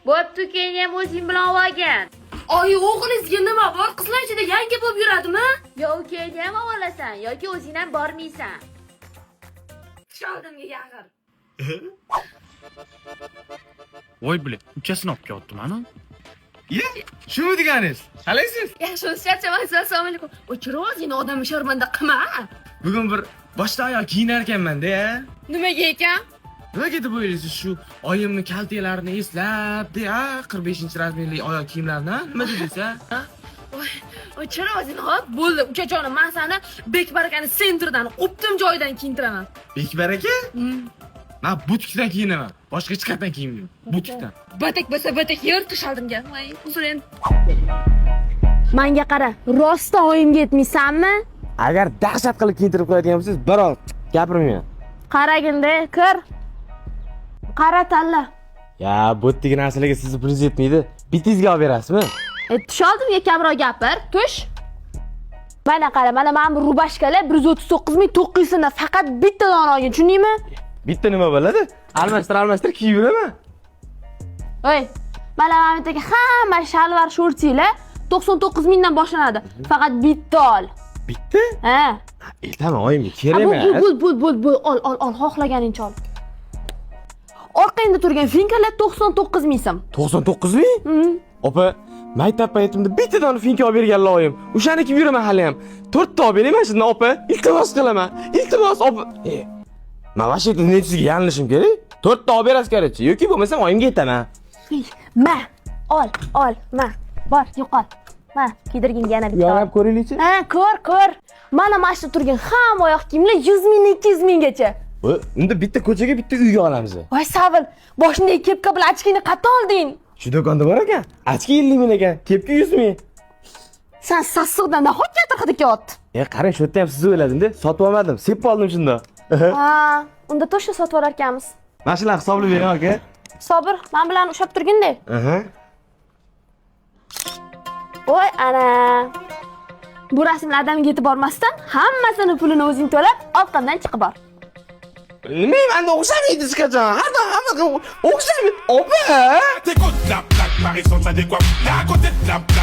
Bo'pti, keyin ham o'zing bilan olgan. Oy, o'g'lingizga nima bor? Qizlar ichida yangi bo'lib yuradimi? Yo keyin ham olasan yoki o'zing ham bormaysan. Sholdimga yaqir. Voy bilet, ukasini olib kelyapti mana. Shumi deganingiz? Qalaysiz? Yaxshi, charchamaysiz. Assalomu alaykum. O'chirozing odamni sharmanda qilma. Bugun bir boshda oyoq kiyinar ekanman-da. Nimaga ekan? Nimaga deb o'ylaysiz shu oyimni kaltalarini eslab, 45-razmerli oyoq kiyimlarni nima dedingiz a? O'chirozing, hop, bo'ldi. Ukajonim, men seni Bekbarakani sentrdan o'ptim joyidan kiyintiraman. Bekbaraka? Men butikdan kiyinaman. Boshqa hech qayerdan kiyinmayman. Butikdan. Batak bo'lsa batak yirtish oldimga. Voy, uzr endi. Menga qara, rostdan oyimga yetmaysanmi? Agar dahshat qilib kiyintirib qo'yadigan bo'lsangiz, biroq gapirmayman. Qaraganda, kir. Qara tanla. Ya, bu yerdagi narsalarga sizni pulingiz yetmaydi. Bitingizga olib berasizmi? Tush oldimga kamroq gapir. Tush. Mana qara, mana bu rubashkalar 139.900 dan faqat bittadan olgan, tushundingmi? Bitta nima bo'ladi? Almashtir kiyib yuraman. Oy, mana bittagi hamma shalvar shortinglar 99 mingdan boshlanadi. Faqat bitta ol. Bitta? Ha. Aytaman, oyimga kerak emas. Bo'l, ol, xohlaganingcha ol. Orqangda turgan finkalar 99 ming so'm. 99 ming? Opa, maktab paytimda bittadan finka olib berganlar oyim. O'shani kiyib yuraman hali ham. 4 ta olib bering shundan, opa. Iltimos qilaman. Iltimos, opa. Men vashington nechisiga yanglishim kerak? 4 ta olib berasiz kerakchi. Yoki bo'lmasa oyimga aytaman. Ma, ol, ma. Bor, yo'qol. Ma, kiydirgin yana bitta. Yorab ko'ringchi. Ha, ko'r. Mana mashina turgan hamma oyoq kiyimlar 100 ming 200 minggacha. Unda bitta ko'chaga bitta uyga olamiz. Voy savil, boshingdagi kepka bilan ochkini qayerdan olding? Shu do'konda bor ekan. Achki 50 ming ekan, kepka 100 ming. Sen sassiqdan nahot katta ketdi. Qarang, shu yerda ham sizni o'yladim-da, sotib olmadim, sepib oldim shunda. Ha, unda to'sha sotib olar ekanmiz. Mana shularni hisoblab bering, aka. Sabr, men bilan ushab turgin-da. Voy, ana. Bu rasmlar adamga yetib bormasdan hammasini pulini o'zing to'lab, orqamdan chiqib bor. Nima, menda o'xshamaydi hech qachon. Hamma o'xshamaydi. Opa! T'écoutes la plaque, Marie-Son, ça décoiffe. T'as à côté de la plaque.